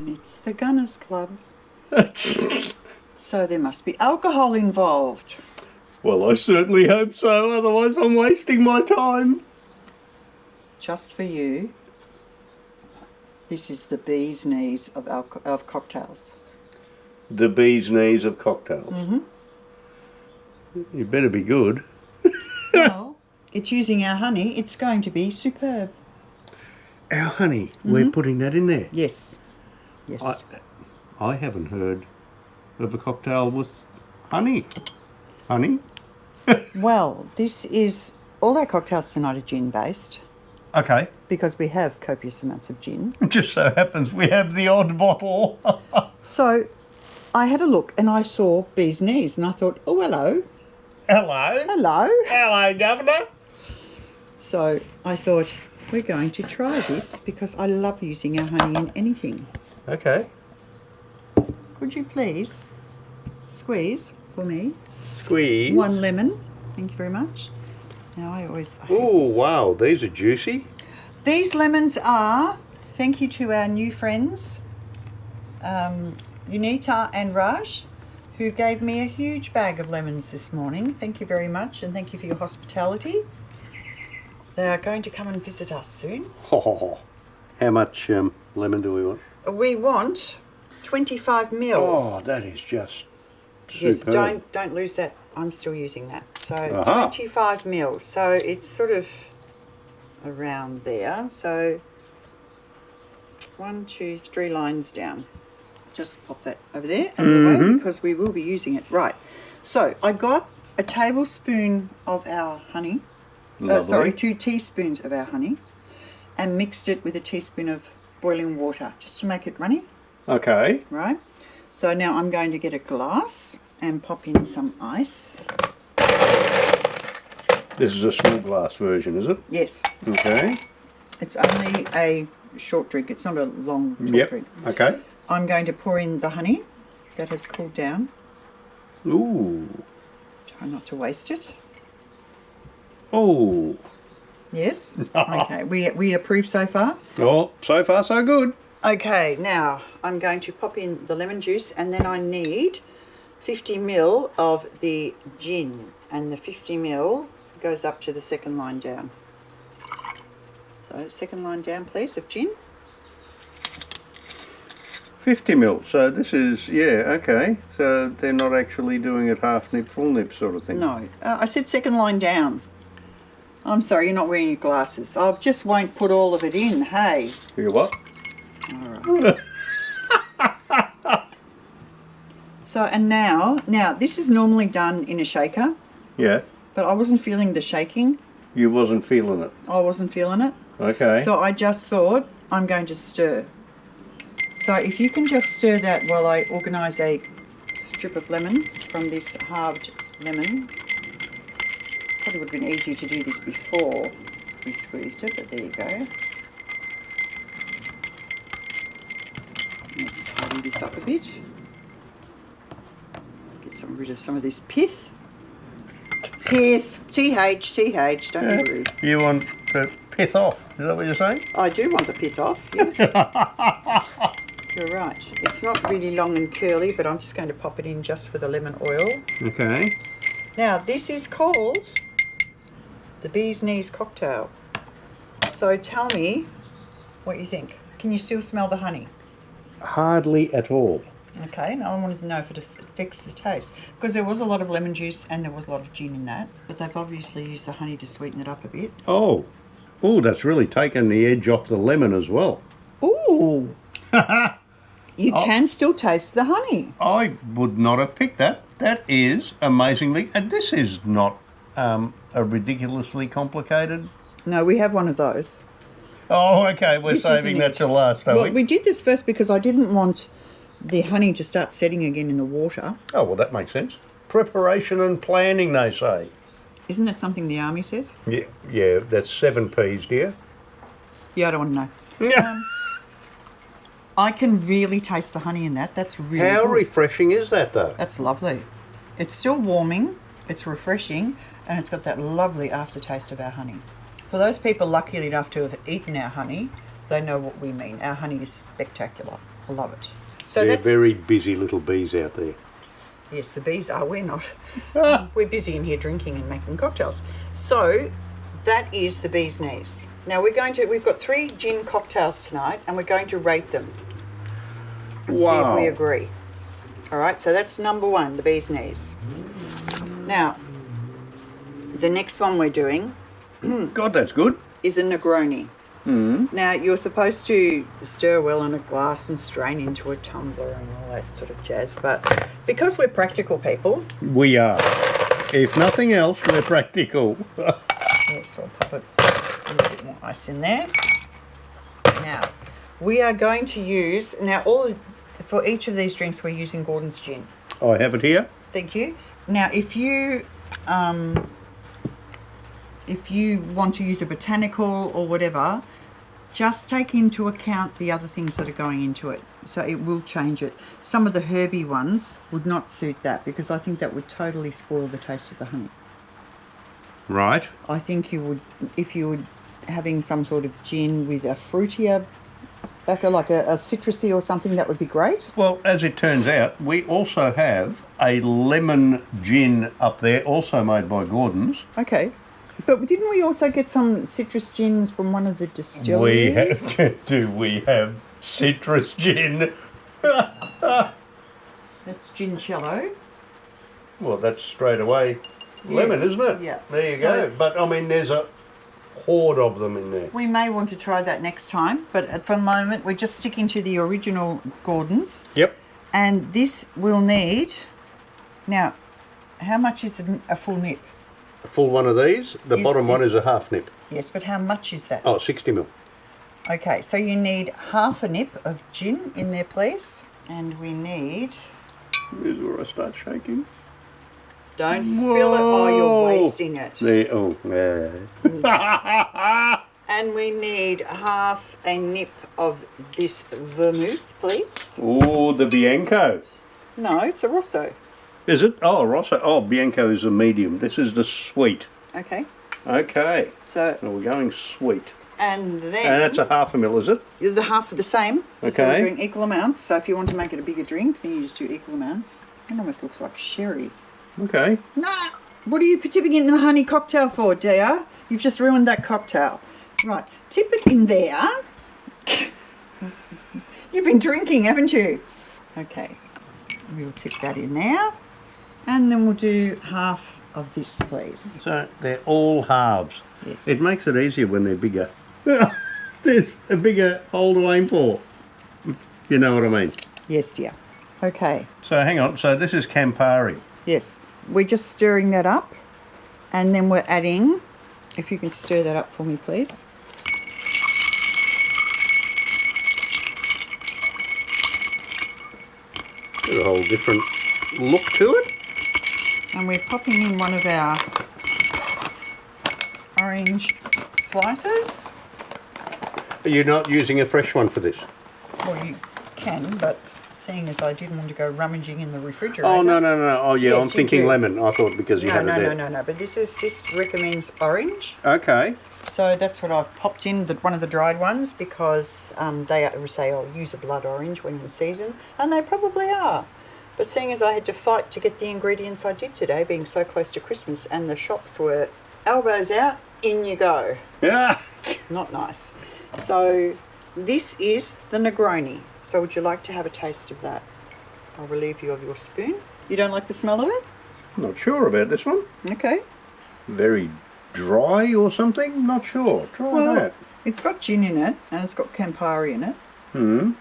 And it's the Gunners Club. So there must be alcohol involved. Well, I certainly hope so, otherwise I'm wasting my time. Just for you, this is the bee's knees of cocktails. The bee's knees of cocktails. Mm-hmm. You better be good. Well, it's using our honey. It's going to be superb. Our honey, we're putting that in there. Yes. Yes. I haven't heard of a cocktail with honey. Honey? Well, this is... all our cocktails tonight are gin-based. Okay. Because we have copious amounts of gin. It just so happens we have the odd bottle. So I had a look and I saw bee's knees and I thought, oh, hello. Hello. Hello. Hello, Governor. So I thought, we're going to try this because I love using our honey in anything. Okay. Could you please squeeze for me? Squeeze. 1 lemon. Thank you very much. Now I hate Oh, this. wow, these are juicy. These lemons are, thank you to our new friends, Unita and Raj, who gave me a huge bag of lemons this morning. Thank you very much, and thank you for your hospitality. They are going to come and visit us soon. Oh, how much lemon do we want? We want 25 ml. Oh, that is just Yes, superb. don't lose that. I'm still using that. So Aha. 25 ml. So it's sort of around there. So 1, 2, 3 lines down. Just pop that over there and away because we will be using it. Right. So I got a tablespoon of our honey. Sorry, 2 teaspoons of our honey, and mixed it with a teaspoon of boiling water just to make it runny. Okay. Right. So now I'm going to get a glass and pop in some ice. This is a small glass version, is it? Yes. Okay. It's only a short drink. It's not a long drink. Okay. I'm going to pour in the honey that has cooled down. Ooh. Try not to waste it. Oh. Yes. Okay. We approve so far. Oh, so far so good. Okay. Now I'm going to pop in the lemon juice, and then I need 50 ml of the gin, and the 50 ml goes up to the second line down. So second line down, please, of gin. 50 mil. So this is, yeah, okay. So they're not actually doing it half nip, full nip sort of thing. No, I said second line down. I'm sorry, you're not wearing your glasses. I just won't put all of it in, hey. You what? All right. So, and now this is normally done in a shaker, Yeah. but I wasn't feeling the shaking. You wasn't feeling it. I wasn't feeling it. Okay. So I just thought I'm going to stir. So if you can just stir that while I organise a strip of lemon from this halved lemon. Probably would have been easier to do this before we squeezed it, but there you go. Let's tidy this up a bit. Get rid of some of this pith. Pith. TH, don't be rude. You want to pith off, is that what you're saying? I do want the pith off, yes. You're right. It's not really long and curly, but I'm just going to pop it in just for the lemon oil. Okay. Now, this is called the Bee's Knees Cocktail. So tell me what you think. Can you still smell the honey? Hardly at all. Okay, now I wanted to know if it affects the taste. Because there was a lot of lemon juice and there was a lot of gin in that. But they've obviously used the honey to sweeten it up a bit. Oh. Oh, that's really taken the edge off the lemon as well. Ooh. You can still taste the honey. I would not have picked that. That is amazingly... And this is not a ridiculously complicated... No, we have one of those. Oh, okay. We're This saving isn't that it. till last, are Well, we? we did this first because I didn't want the honey to start setting again in the water. Oh, well, that makes sense. Preparation and planning, they say. Isn't that something the army says? Yeah, that's 7 Ps, dear. Yeah, I don't want to know. Yeah. I can really taste the honey in that. That's really How good. refreshing is that, though? That's lovely. It's still warming, it's refreshing, and it's got that lovely aftertaste of our honey. For those people lucky enough to have eaten our honey, they know what we mean. Our honey is spectacular. I love it. So They're that's very busy little bees out there. yes, the bees are. We're not. We're busy in here drinking and making cocktails. So that is the bee's knees. Now we've got 3 gin cocktails tonight, and we're going to rate them and see if we agree. All right, so that's number 1, the bee's knees. Now, the next one we're doing God, that's good. is a Negroni. Now, you're supposed to stir well in a glass and strain into a tumbler and all that sort of jazz, but because we're practical people... We are. If nothing else, we're practical. Yes, I'll pop a little bit more ice in there. Now, we are going to use... Now, for each of these drinks, we're using Gordon's gin. I have it here. Thank you. Now, if you want to use a botanical or whatever, just take into account the other things that are going into it. So it will change it. Some of the herby ones would not suit that because I think that would totally spoil the taste of the honey. Right. I think you would, if you were having some sort of gin with a fruitier, like a citrusy or something, that would be great. Well, as it turns out, we also have a lemon gin up there, also made by Gordon's. Okay. But didn't we also get some citrus gins from one of the distilleries? Do we have citrus gin? That's gincello. Well, that's straight away lemon, isn't it? Yeah. There you go. But, I mean, there's a horde of them in there. We may want to try that next time, but for the moment, we're just sticking to the original Gordon's. Yep. And this will need... Now, how much is a full nip? A full one of these. The bottom one is a half nip. Yes, but how much is that? Oh, 60 ml. Okay, so you need half a nip of gin in there, please. And we need... Here's where I start shaking. Don't spill it while you're wasting it. There, oh, yeah. And we need half a nip of this vermouth, please. Oh, the Bianco. No, it's a Rosso. Is it? Oh, Rosso. Oh, Bianco is a medium. This is the sweet. Okay. Okay. So we're going sweet. And then... And that's a half a mil, is it? The half of the same. Okay. So we're doing equal amounts. So if you want to make it a bigger drink, then you just do equal amounts. It almost looks like sherry. Okay. No! What are you tipping it in the honey cocktail for, dear? You've just ruined that cocktail. Right. Tip it in there. You've been drinking, haven't you? Okay. We'll tip that in there. And then we'll do half of this, please. So they're all halves. Yes. It makes it easier when they're bigger. There's a bigger hole to aim for. You know what I mean? Yes, dear. Okay. So hang on. So this is Campari. Yes. We're just stirring that up. And then we're adding, if you can stir that up for me, please. There's a whole different look to it. And we're popping in one of our orange slices. You're not using a fresh one for this? Well, you can, but seeing as I didn't want to go rummaging in the refrigerator. Oh, no. Oh, yeah, Yes, I'm thinking do. lemon. I thought because you had it there. No. But this recommends orange. Okay. So that's what I've popped in, one of the dried ones, because they say, oh, use a blood orange when in season. And they probably are. But seeing as I had to fight to get the ingredients I did today, being so close to Christmas, and the shops were elbows out, in you go. Yeah. Not nice. So this is the Negroni. So would you like to have a taste of that? I'll relieve you of your spoon. You don't like the smell of it? Not sure about this one. Okay. Very dry or something? Not sure. Try that. It's got gin in it, and it's got Campari in it.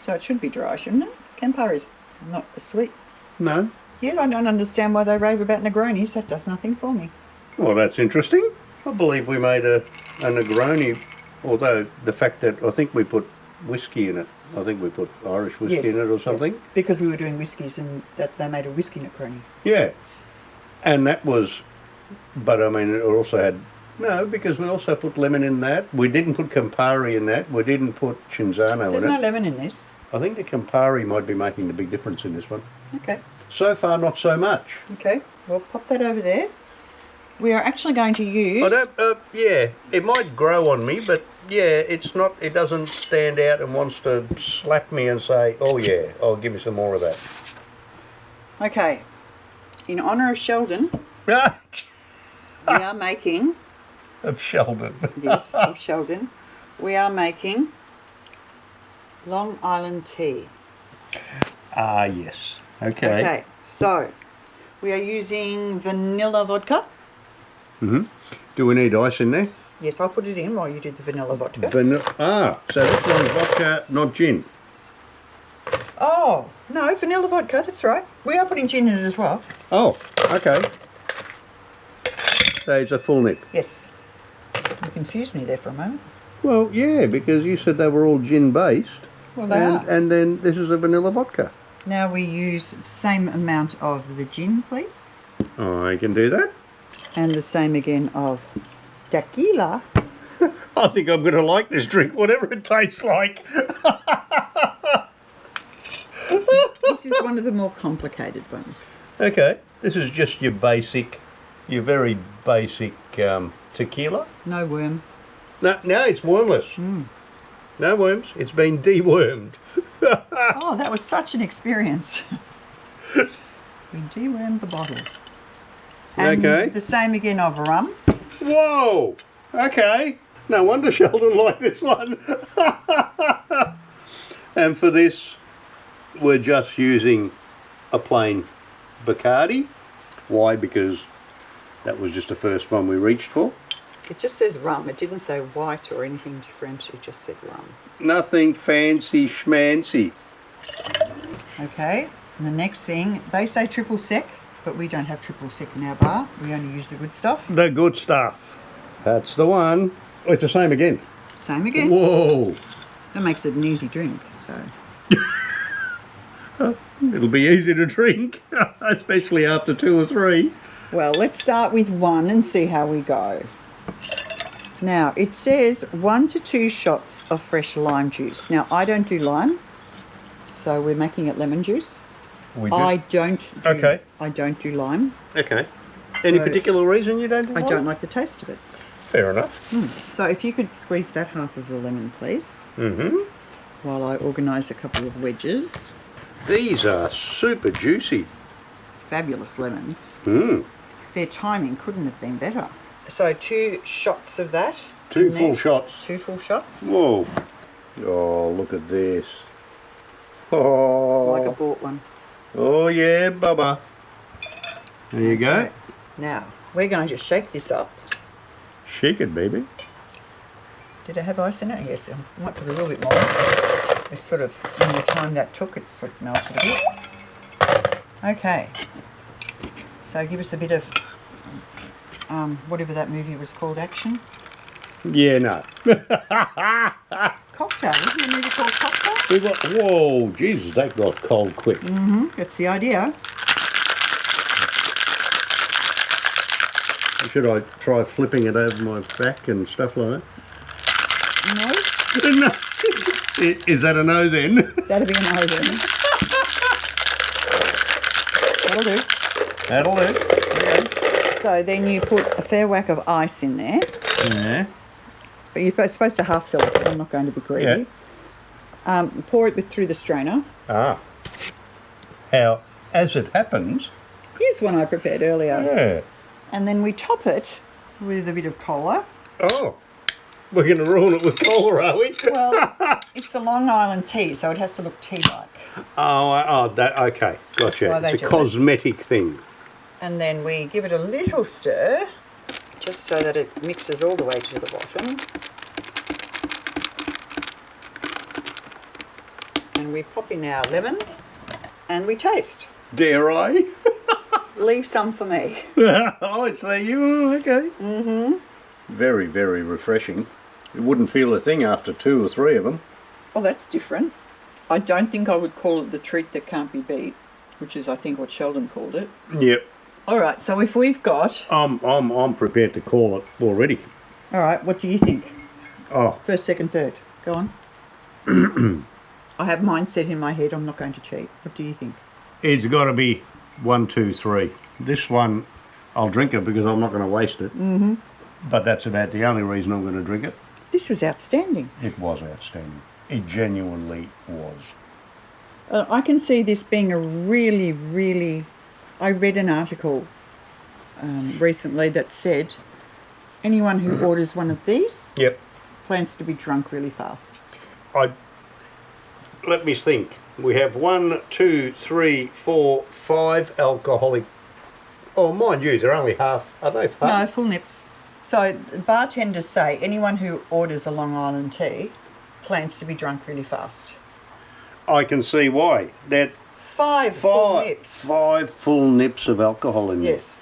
So it should be dry, shouldn't it? Campari's not as sweet. No. Yeah, I don't understand why they rave about Negronis. That does nothing for me. Well, that's interesting. I believe we made a Negroni, although the fact that I think we put whiskey in it. I think we put Irish whiskey in it or something. Yeah, because we were doing whiskies and that they made a whiskey Negroni. Yeah. And that was, but I mean, it also had, no, because we also put lemon in that. We didn't put Campari in that. We didn't put Cinzano in it. There's no lemon in this. I think the Campari might be making the big difference in this one. Okay. So far, not so much. Okay. Well, pop that over there. We are actually going to use... I don't, yeah, it might grow on me, but yeah, it's not, it doesn't stand out and wants to slap me and say, oh yeah, oh, give me some more of that. Okay, in honour of Sheldon, Right. we are making... Of Sheldon. Yes, of Sheldon. We are making Long Island tea. Ah, yes. Okay. Okay, so we are using vanilla vodka. Mm-hmm. Do we need ice in there? Yes, I'll put it in while you do the vanilla vodka. So this one's vodka, not gin. Oh, no, vanilla vodka, that's right. We are putting gin in it as well. Oh, okay. So it's a full nip. Yes. You confused me there for a moment. Well, yeah, because you said they were all gin based. Well, they are. And then this is a vanilla vodka. Now we use the same amount of the gin, please. Oh, I can do that. And the same again of tequila. I think I'm going to like this drink, whatever it tastes like. This is one of the more complicated ones. Okay, this is just your very basic tequila. No worm. No, it's wormless. No worms. It's been dewormed. Oh, that was such an experience. We dewormed the bottle. And Okay. the same again of rum. Whoa! Okay. No wonder Sheldon liked this one. And for this, we're just using a plain Bacardi. Why? Because that was just the first one we reached for. It just says rum. It didn't say white or anything different. It just said rum. Nothing fancy schmancy. Okay. And the next thing, they say triple sec, but we don't have triple sec in our bar. We only use the good stuff. The good stuff. That's the one. Oh, it's the same again. Same again. Whoa. That makes it an easy drink. So It'll be easy to drink, especially after 2 or 3. well, let's start with 1 and see how we go. Now, it says 1 to 2 shots of fresh lime juice. Now, I don't do lime, so we're making it lemon juice. We do. I don't do lime. Okay. Any So- particular reason you don't do I lime? don't like the taste of it. Fair enough. So if you could squeeze that half of the lemon, please, Mm-hmm. while I organise a couple of wedges. These are super juicy. Fabulous lemons. Mm. Their timing couldn't have been better. So 2 shots of that. 2 in full there. shots. 2 full shots. Whoa. Oh, look at this. Oh. Like a bought one. Oh, yeah, Bubba. There you go. Okay. Now, we're going to shake this up. Shake it, baby. Did it have ice in it? Yes, I might put a little bit more. It's sort of, in the time that took, it's sort of melted a bit. Okay. So give us a bit of, whatever that movie was called, action. Yeah, no. Cocktail. Isn't the movie called Cocktail? We got, whoa, Jesus, that got cold quick. That's the idea. Should I try flipping it over my back and stuff like No? that? No. Is that a no then? That'll be an O then. That'll do. That'll do. So then you put a fair whack of ice in there. Yeah. But you're supposed to half fill it. I'm not going to be greedy. Pour it through the strainer. Ah. How, as it happens, Here's one I prepared earlier. yeah. And then we top it with a bit of cola. Oh, we're going to ruin it with cola, are we? Well, it's a Long Island tea, so it has to look tea-like. Okay, gotcha. Why they It's a do it. cosmetic thing. And then we give it a little stir, just so that it mixes all the way to the bottom. And we pop in our lemon, and we taste. Dare I? Leave some for me. Oh, it's there you are, okay. Mm-hmm. Very, very refreshing. You wouldn't feel a thing after 2 or 3 of them. Oh, that's different. I don't think I would call it the treat that can't be beat, which is, I think, what Sheldon called it. Yep. All right, so if we've got... I'm prepared to call it already. All right, what do you think? Oh, First, second, third. Go on. I have mine set in my head. I'm not going to cheat. What do you think? it's got to be 1, 2, 3. This one I'll drink it because I'm not going to waste it. Mm-hmm. But that's about the only reason I'm going to drink it. This was outstanding. It was outstanding. It genuinely was. I can see this being a really, really... I read an article recently that said anyone who orders one of these Yep. plans to be drunk really fast. Let me think. We have 1, 2, 3, 4, 5 alcoholic. Oh, mind you, they're only half. Are they half? No, full nips. So bartenders say anyone who orders a Long Island tea plans to be drunk really fast. I can see why. That Five full nips. 5 full nips of alcohol in there. Yes.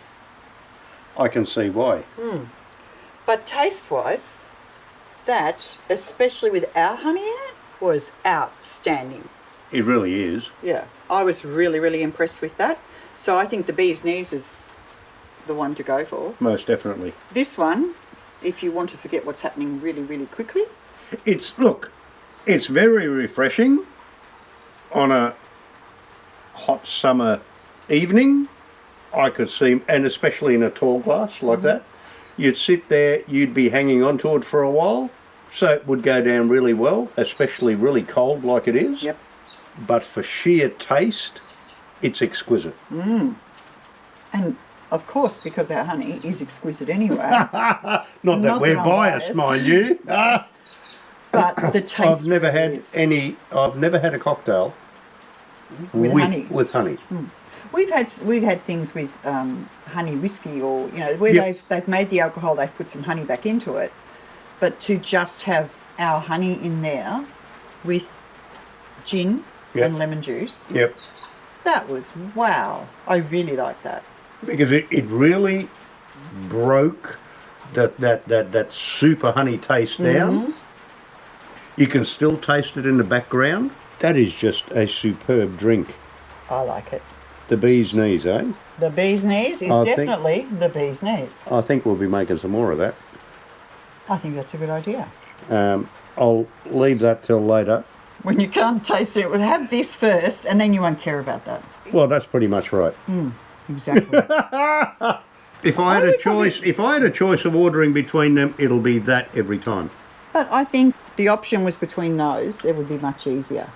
I can see why. But taste-wise, that, especially with our honey in it, was outstanding. It really is. Yeah, I was really, really impressed with that. So I think the bee's knees is the one to go for. Most definitely. This one, if you want to forget what's happening really, really quickly. It's very refreshing on a hot summer evening. I could see, and especially in a tall glass like that, you'd sit there, you'd be hanging on to it for a while, so it would go down really well, especially really cold like it is. Yep. But for sheer taste, it's exquisite. And of course, because our honey is exquisite anyway. Not that Not we're that I'm biased, biased. mind you. But the taste I've never really is. I've never had a cocktail With honey. With honey. We've had things with honey whiskey, or where Yep. they've made the alcohol, they've put some honey back into it, but to just have our honey in there with gin Yep. and lemon juice, Yep. that was wow. I really like that. Because it really broke that super honey taste down. You can still taste it in the background. That is just a superb drink. I like it. The bee's knees, eh? The bee's knees is I think- definitely the bee's knees. I think we'll be making some more of that. I think that's a good idea. I'll leave that till later. When you can't taste it, well, have this first, and then you won't care about that. Well, that's pretty much right. Exactly. If I had a choice of ordering between them, it'll be that every time. But I think the option was between those. It would be much easier.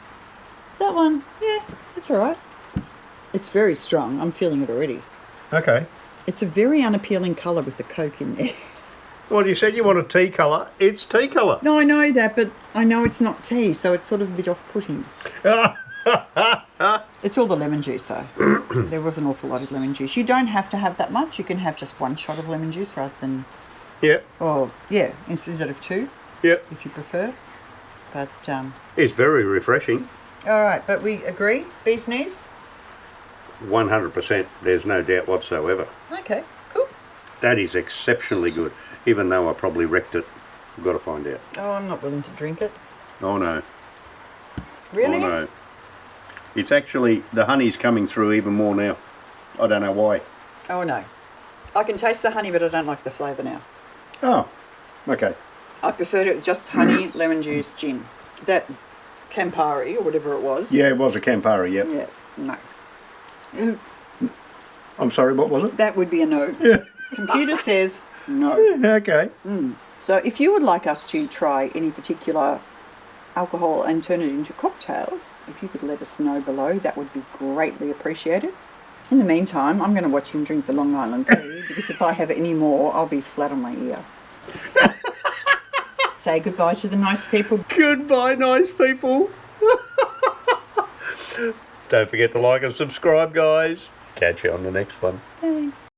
That one, yeah, it's all right. It's very strong. I'm feeling it already. Okay. It's a very unappealing colour with the Coke in there. Well, you said you want a tea colour. It's tea colour. No, I know that, but I know it's not tea, so it's sort of a bit off-putting. It's all the lemon juice, though. There was an awful lot of lemon juice. You don't have to have that much. You can have just one shot of lemon juice rather than... Yep. Oh, yeah, instead of two, Yep. if you prefer. But, It's very refreshing. all right, but we agree? Bee's knees? 100%. There's no doubt whatsoever. Okay, cool. That is exceptionally good. Even though I probably wrecked it. I've got to find out. Oh, I'm not willing to drink it. Oh no. Really? Oh no. It's actually, the honey's coming through even more now. I don't know why. Oh, no. I can taste the honey, but I don't like the flavour now. Oh, okay. I preferred it with just honey, lemon juice, gin. That Campari, or whatever it was. Yeah, it was a Campari, yep. Yeah, no. I'm sorry, what was it? That would be a no. Yeah. Computer says no. Okay. So if you would like us to try any particular alcohol and turn it into cocktails, if you could let us know below, that would be greatly appreciated. In the meantime, I'm going to watch him drink the Long Island tea, because if I have any more, I'll be flat on my ear. Say goodbye to the nice people. Goodbye, nice people. Don't forget to like and subscribe, guys. Catch you on the next one. Thanks.